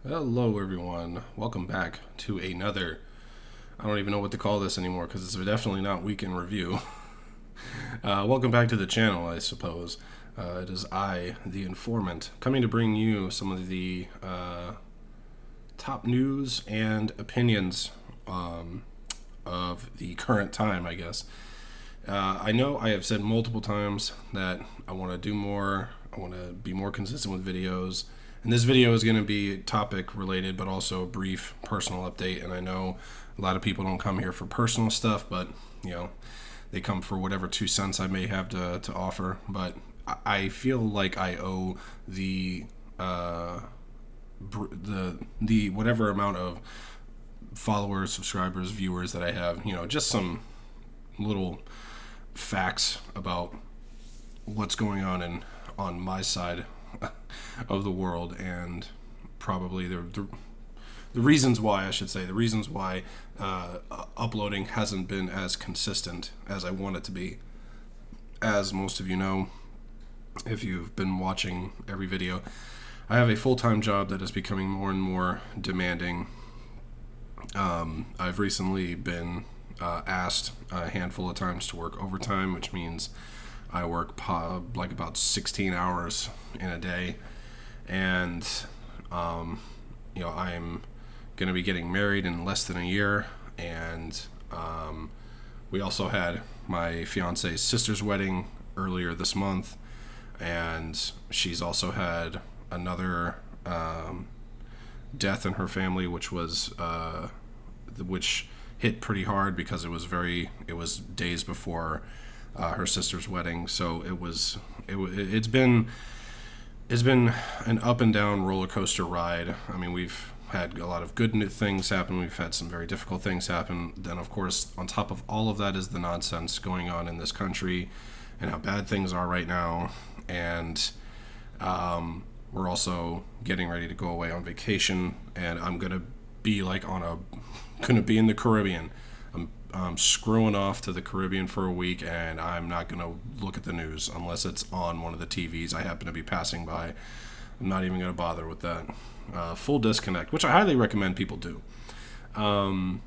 Hello, everyone. Welcome back to another. I don't even know what to call this anymore because it's definitely not week in review. Welcome back to the channel, I suppose. It is I, the informant, coming to bring you some of the top news and opinions of the current time, I guess. I know I have said multiple times that I want to do more, I want to be more consistent with videos. And this video is going to be topic related, but also a brief personal update. And I know a lot of people don't come here for personal stuff, but they come for whatever 2 cents I may have to offer. But I feel like I owe the whatever amount of followers, subscribers, viewers that I have, just some little facts about what's going on my side of the world, and probably the reasons why, I should say, the reasons why uploading hasn't been as consistent as I want it to be. As most of you know, if you've been watching every video, I have a full-time job that is becoming more and more demanding. I've recently been asked a handful of times to work overtime, which means I work like about 16 hours in a day. And, I'm going to be getting married in less than a year. And we also had my fiance's sister's wedding earlier this month. And she's also had another death in her family, which hit pretty hard because it was days before her sister's wedding. So it's been an up and down roller coaster ride. I mean, we've had a lot of good things happen. We've had some very difficult things happen. Then, of course, on top of all of that is the nonsense going on in this country and how bad things are right now. And we're also getting ready to go away on vacation, and I'm gonna be in the Caribbean. I'm screwing off to the Caribbean for a week, and I'm not going to look at the news unless it's on one of the TVs I happen to be passing by. I'm not even going to bother with that. Full disconnect, which I highly recommend people do. And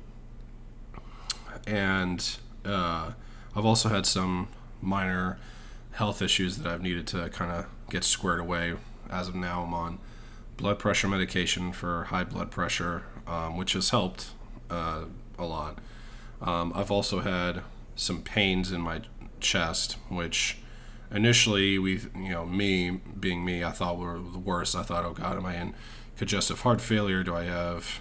I've also had some minor health issues that I've needed to kind of get squared away. As of now, I'm on blood pressure medication for high blood pressure, which has helped a lot. I've also had some pains in my chest, which initially me being me, I thought were the worst. I thought, oh God, am I in congestive heart failure? Do I have,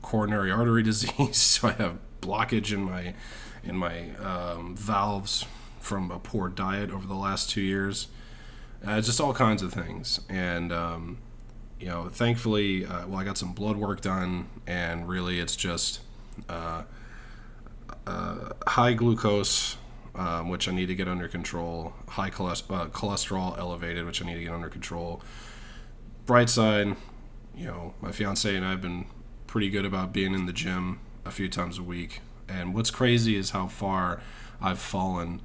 coronary artery disease? Do I have blockage in my valves from a poor diet over the last 2 years? Just all kinds of things. And, thankfully, I got some blood work done, and really it's just high glucose, which I need to get under control, high cholesterol elevated, which I need to get under control. Bright side, my fiance and I have been pretty good about being in the gym a few times a week. And what's crazy is how far I've fallen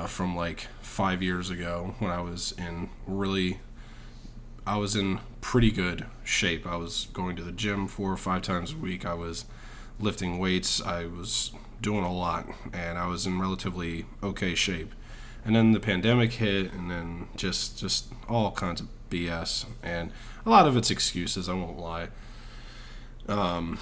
from like 5 years ago when I was in pretty good shape. I was going to the gym 4 or 5 times a week. I was lifting weights. I was doing a lot, and I was in relatively okay shape. And then the pandemic hit, and then just all kinds of BS, and a lot of it's excuses, I won't lie. But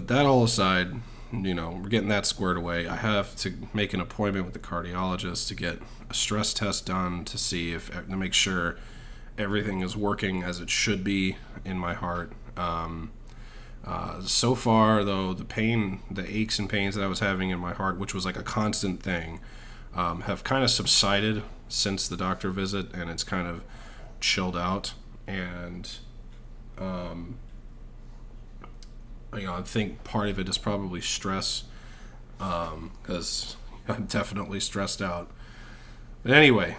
that all aside, we're getting that squared away. I have to make an appointment with the cardiologist to get a stress test done to make sure everything is working as it should be in my heart. So far, though, the aches and pains that I was having in my heart, which was like a constant thing, have kind of subsided since the doctor visit, and it's kind of chilled out. And I think part of it is probably stress, because I'm definitely stressed out. But anyway,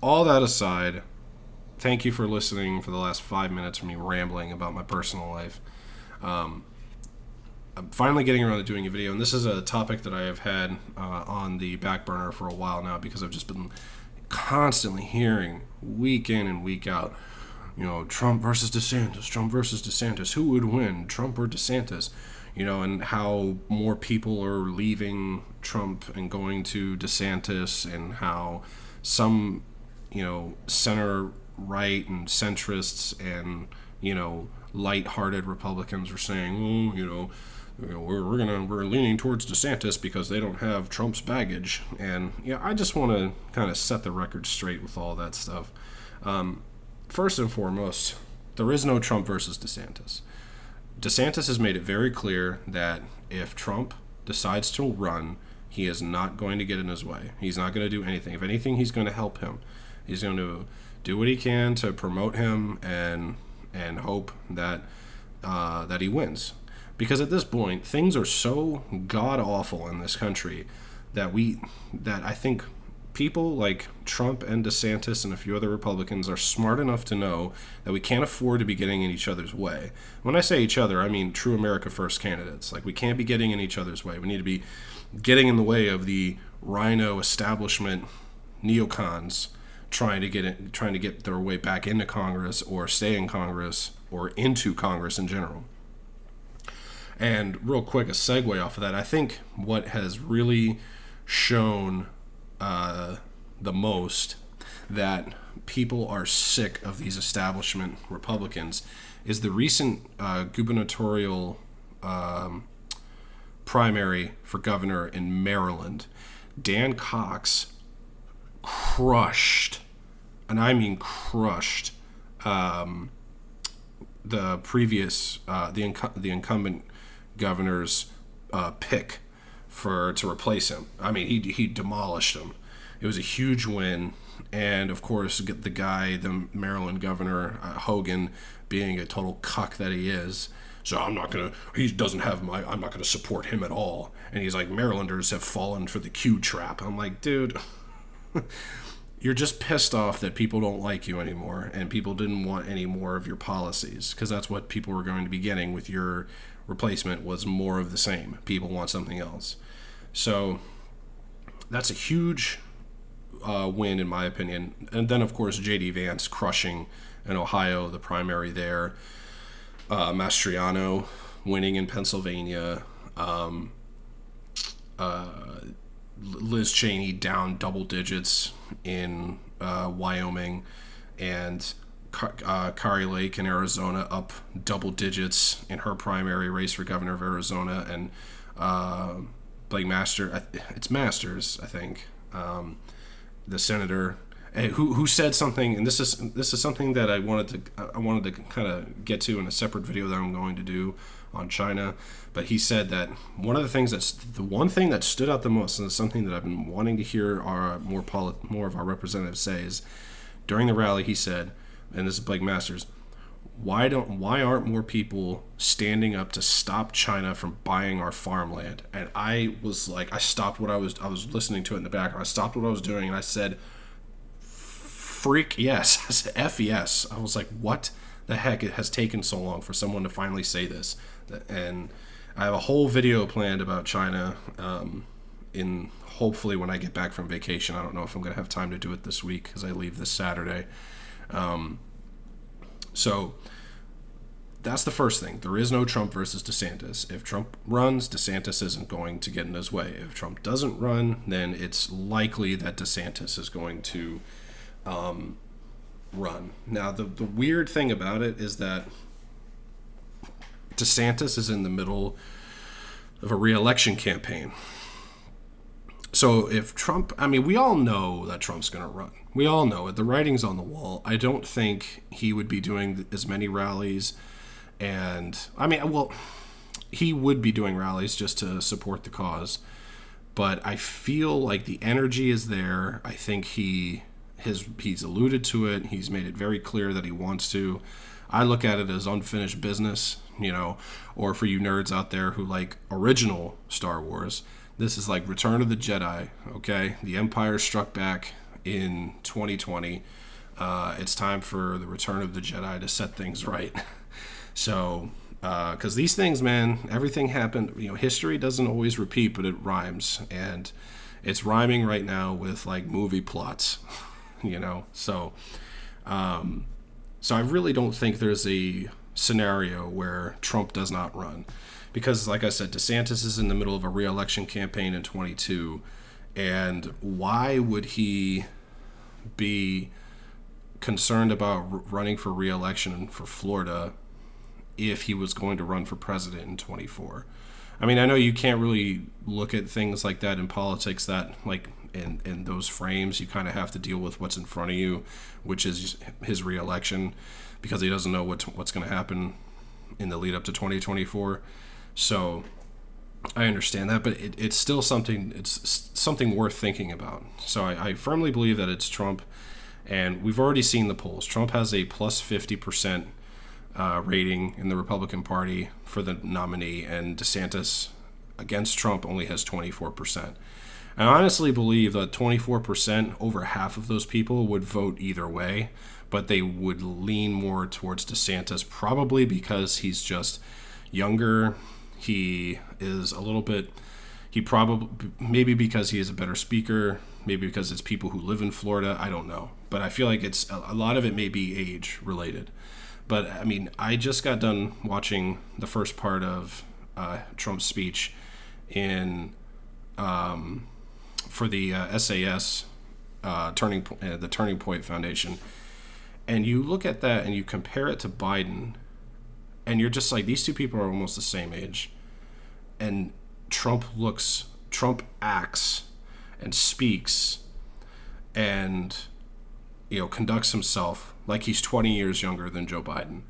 all that aside, thank you for listening for the last 5 minutes of me rambling about my personal life. I'm finally getting around to doing a video, and this is a topic that I have had on the back burner for a while now because I've just been constantly hearing week in and week out, Trump versus DeSantis, Trump versus DeSantis, who would win, Trump or DeSantis? And how more people are leaving Trump and going to DeSantis, and how some, center right and centrists and, light-hearted Republicans are saying, we're leaning towards DeSantis because they don't have Trump's baggage. And I just want to kind of set the record straight with all that stuff. First and foremost, there is no Trump versus DeSantis. DeSantis has made it very clear that if Trump decides to run, he is not going to get in his way. He's not going to do anything. If anything, he's going to help him. He's going to do what he can to promote him and hope that that he wins. Because at this point, things are so god awful in this country that I think people like Trump and DeSantis and a few other Republicans are smart enough to know that we can't afford to be getting in each other's way. When I say each other, I mean true America First candidates. Like, we can't be getting in each other's way. We need to be getting in the way of the rhino establishment neocons trying to get their way back into Congress or stay in Congress or into Congress in general. And real quick, a segue off of that, I think what has really shown the most that people are sick of these establishment Republicans is the recent gubernatorial primary for governor in Maryland. Dan Cox crushed, and I mean crushed, the previous the incumbent governor's pick to replace him. I mean, he demolished him. It was a huge win, and of course, the Maryland governor Hogan, being a total cuck that he is. So I'm not gonna support him at all. And he's like, Marylanders have fallen for the Q trap. I'm like, dude, you're just pissed off that people don't like you anymore, and people didn't want any more of your policies, because that's what people were going to be getting with your replacement, was more of the same. People want something else. So that's a huge win, in my opinion. And then, of course, J.D. Vance crushing in Ohio, the primary there. Mastriano winning in Pennsylvania. Liz Cheney down double digits in Wyoming. And Kari Lake in Arizona up double digits in her primary race for governor of Arizona. And Blake Masters, I think, the senator, who said something, and this is something that I wanted to kind of get to in a separate video that I'm going to do on China. But he said that one thing that stood out the most, and it's something that I've been wanting to hear more of our representatives say, is during the rally he said, and this is Blake Masters, why aren't more people standing up to stop China from buying our farmland? And I was like, I stopped what I was listening to it in the background. I stopped what I was doing, and I said, freak yes. I said, F yes. I was like, what the heck? It has taken so long for someone to finally say this. And I have a whole video planned about China in hopefully when I get back from vacation. I don't know if I'm going to have time to do it this week because I leave this Saturday. So that's the first thing. There is no Trump versus DeSantis. If Trump runs, DeSantis isn't going to get in his way. If Trump doesn't run, then it's likely that DeSantis is going to run. Now, the weird thing about it is that DeSantis is in the middle of a re-election campaign. So if Trump, we all know that Trump's going to run. We all know it. The writing's on the wall. I don't think he would be doing as many rallies. And, he would be doing rallies just to support the cause. But I feel like the energy is there. I think he's alluded to it. He's made it very clear that he wants to. I look at it as unfinished business, or for you nerds out there who like original Star Wars, this is like Return of the Jedi, okay? The Empire struck back in 2020. It's time for the Return of the Jedi to set things right. So, because these things, man, everything happened. History doesn't always repeat, but it rhymes. And it's rhyming right now with like movie plots, So, So I really don't think there's a scenario where Trump does not run. Because, like I said, DeSantis is in the middle of a re-election campaign in 22. And why would he be concerned about running for re-election for Florida if he was going to run for president in 24? I mean, I know you can't really look at things like that in politics, that like in those frames. You kind of have to deal with what's in front of you, which is his re-election, because he doesn't know what's going to happen in the lead up to 2024. So I understand that, but it's still something. It's something worth thinking about. So I firmly believe that it's Trump, and we've already seen the polls. Trump has a plus 50% rating in the Republican Party for the nominee, and DeSantis against Trump only has 24%. I honestly believe that 24%, over half of those people would vote either way, but they would lean more towards DeSantis, probably because he's just younger. He is a little bit, maybe because he is a better speaker, maybe because it's people who live in Florida, I don't know. But I feel like it's a lot of it may be age related. But I mean, I just got done watching the first part of Trump's speech in for the SAS the Turning Point Foundation, and you look at that and you compare it to Biden, and you're just like, these two people are almost the same age, and Trump acts and speaks and conducts himself like he's 20 years younger than Joe Biden.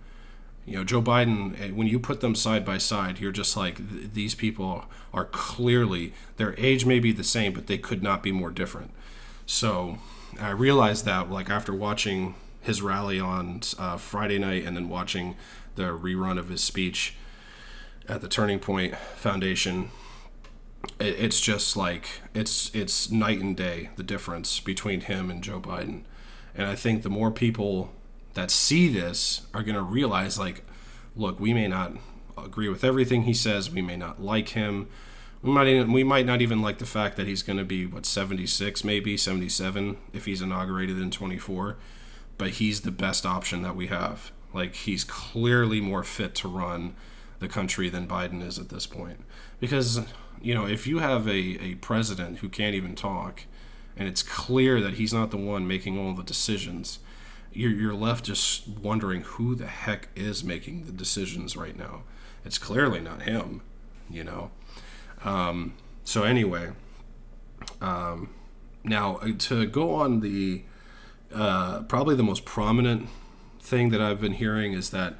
Joe Biden, when you put them side by side, you're just like, these people are clearly, their age may be the same, but they could not be more different. So I realized that, like, after watching his rally on Friday night and then watching the rerun of his speech at the Turning Point Foundation, it's just like, it's night and day, the difference between him and Joe Biden. And I think the more people that see this are going to realize, like, look, we may not agree with everything he says. We may not like him. We might not even like the fact that he's going to be, 76, maybe 77 if he's inaugurated in 24. But he's the best option that we have. Like, he's clearly more fit to run the country than Biden is at this point. Because, if you have a president who can't even talk, and it's clear that he's not the one making all the decisions, you're left just wondering who the heck is making the decisions right now. It's clearly not him, So anyway, now to go on the probably the most prominent thing that I've been hearing is that,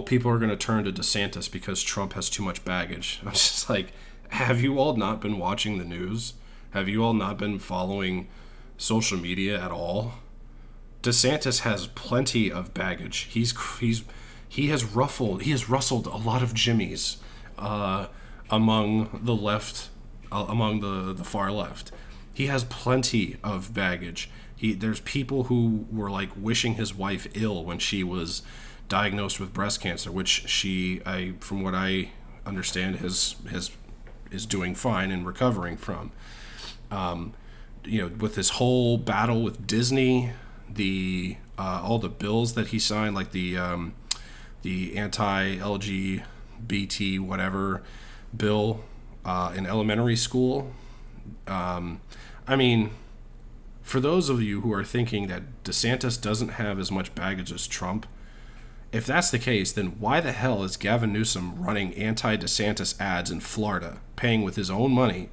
people are going to turn to DeSantis because Trump has too much baggage. I'm just like, have you all not been watching the news? Have you all not been following social media at all? DeSantis has plenty of baggage. He has rustled a lot of jimmies among the left, among the far left. He has plenty of baggage. There's people who were like wishing his wife ill when she was diagnosed with breast cancer, which from what I understand, is doing fine and recovering from. With this whole battle with Disney, all the bills that he signed, like the anti-LGBT whatever bill in elementary school. I mean, for those of you who are thinking that DeSantis doesn't have as much baggage as Trump, if that's the case, then why the hell is Gavin Newsom running anti-DeSantis ads in Florida, paying with his own money?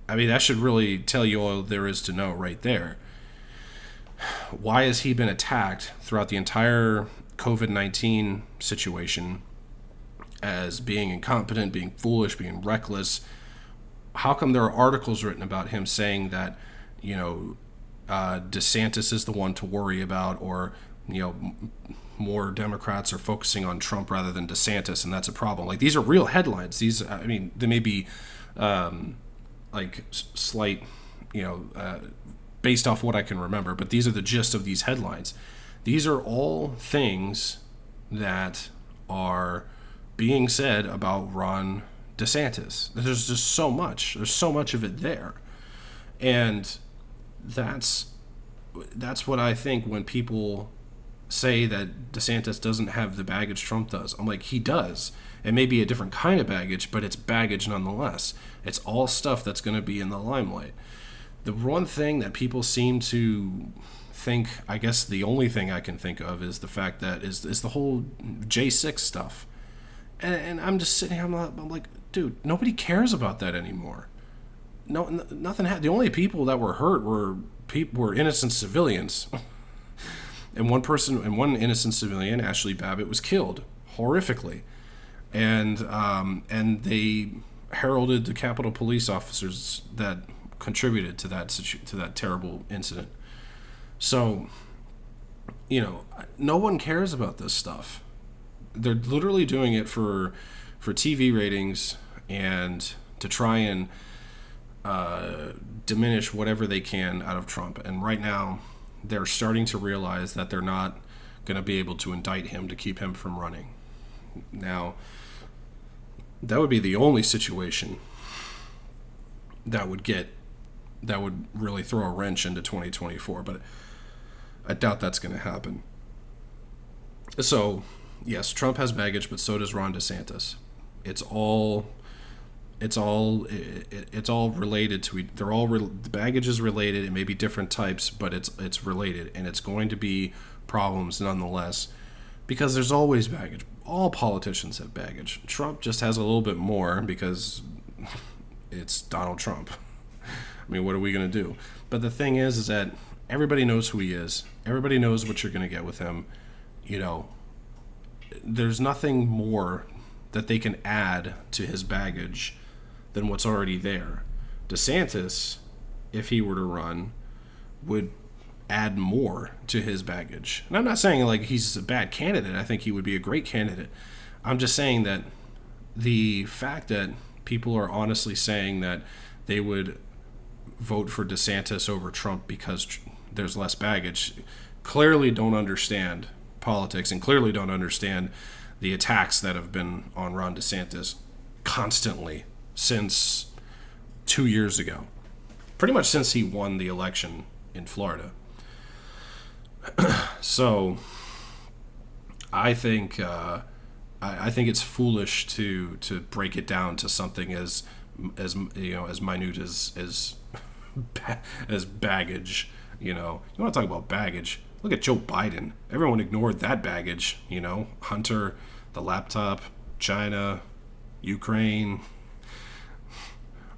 I mean, that should really tell you all there is to know right there. Why has he been attacked throughout the entire COVID-19 situation as being incompetent, being foolish, being reckless? How come there are articles written about him saying that, DeSantis is the one to worry about, or, more Democrats are focusing on Trump rather than DeSantis, and that's a problem? Like, these are real headlines. These, I mean, they may be slight, based off what I can remember, but these are the gist of these headlines. These are all things that are being said about Ron DeSantis. There's just so much. There's so much of it there. And that's what I think when people say that DeSantis doesn't have the baggage Trump does. I'm like, he does. It may be a different kind of baggage, but it's baggage nonetheless. It's all stuff that's going to be in the limelight. The one thing that people seem to think, I guess the only thing I can think of, is the fact that is the whole J6 stuff. And I'm just sitting here, I'm like, dude, nobody cares about that anymore. No, nothing. The only people that were hurt were innocent civilians. And one innocent civilian, Ashley Babbitt, was killed horrifically. And they heralded the Capitol police officers that contributed to that terrible incident. So, no one cares about this stuff. They're literally doing it for TV ratings and to try and diminish whatever they can out of Trump. And right now, they're starting to realize that they're not going to be able to indict him to keep him from running. Now, that would be the only situation that would really throw a wrench into 2024, but I doubt that's going to happen. So, yes, Trump has baggage, but so does Ron DeSantis. It's all related to. The baggage is related. It may be different types, but it's related, and it's going to be problems nonetheless, because there's always baggage. All politicians have baggage. Trump just has a little bit more because it's Donald Trump. I mean, what are we going to do? But the thing is that everybody knows who he is. Everybody knows what you're going to get with him. There's nothing more that they can add to his baggage than what's already there. DeSantis, if he were to run, would add more to his baggage. And I'm not saying like he's a bad candidate. I think he would be a great candidate. I'm just saying that the fact that people are honestly saying that they would vote for DeSantis over Trump because there's less baggage clearly don't understand politics and clearly don't understand the attacks that have been on Ron DeSantis constantly since 2 years ago. Pretty much since he won the election in Florida. So I think it's foolish to break it down to something as minute as baggage. You want to talk about baggage? Look at Joe Biden. Everyone ignored that baggage. Hunter, the laptop, China, Ukraine.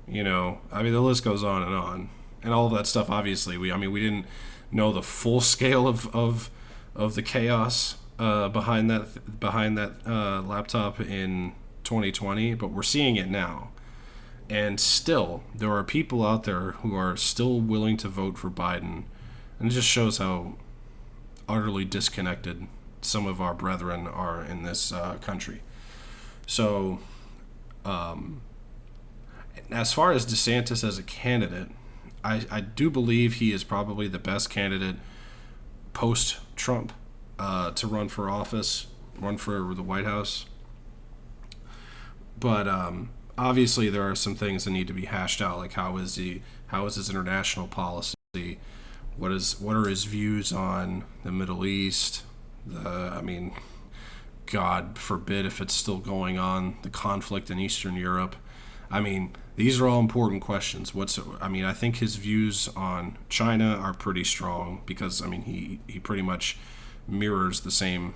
The list goes on, and all of that stuff. Obviously, we didn't know the full scale of the chaos behind that laptop in 2020, but we're seeing it now. And still, there are people out there who are still willing to vote for Biden, and it just shows how utterly disconnected some of our brethren are in this country. So, as far as DeSantis as a candidate, I do believe he is probably the best candidate post-Trump to run for office, run for the White House. But obviously there are some things that need to be hashed out, like how is his international policy? What are his views on the Middle East? God forbid if it's still going on, the conflict in Eastern Europe. These are all important questions. I think his views on China are pretty strong because, he pretty much mirrors the same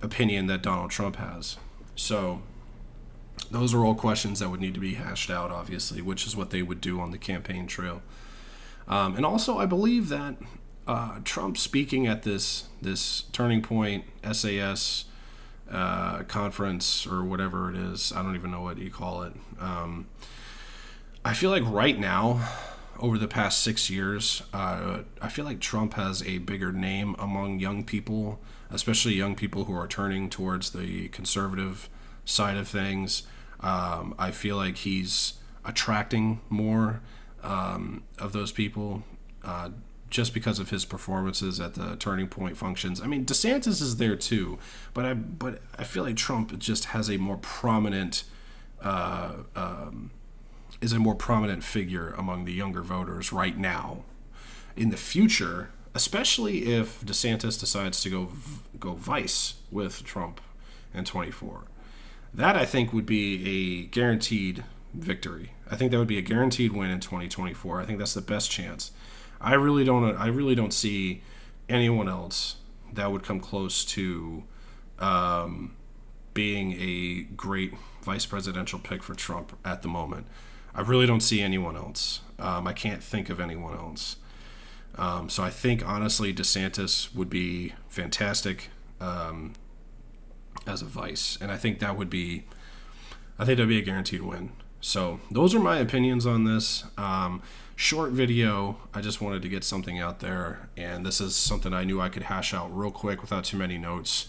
opinion that Donald Trump has. So those are all questions that would need to be hashed out, obviously, which is what they would do on the campaign trail. And also, I believe that Trump speaking at this Turning Point SAS conference or whatever it is, I don't even know what you call it. I feel like right now, over the past 6 years, I feel like Trump has a bigger name among young people, especially young people who are turning towards the conservative side of things. I feel like he's attracting more of those people just because of his performances at the Turning Point functions. DeSantis is there too, but I feel like Trump just has a more prominent figure among the younger voters right now. in the future, especially if DeSantis decides to go vice with Trump in 24. That, I think, would be a guaranteed victory. I think that would be a guaranteed win in 2024. I think that's the best chance. I really don't see anyone else that would come close to being a great vice presidential pick for Trump at the moment. I really don't see anyone else. I can't think of anyone else. So I think, honestly, DeSantis would be fantastic as a vice, and I think that would be a guaranteed win. So those are my opinions on this. Short video. I just wanted to get something out there, and this is something I knew I could hash out real quick without too many notes.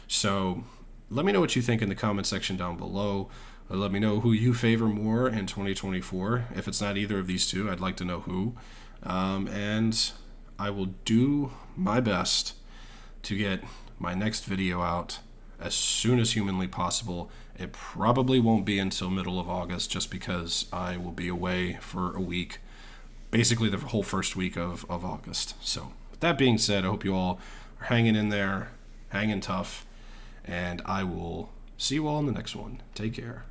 So let me know what you think in the comment section down below. Let me know who you favor more in 2024. If it's not either of these two, I'd like to know who. And I will do my best to get my next video out as soon as humanly possible. It probably won't be until middle of August, just because I will be away for a week, basically the whole first week of August. So with that being said, I hope you all are hanging in there, hanging tough, and I will see you all in the next one. Take care.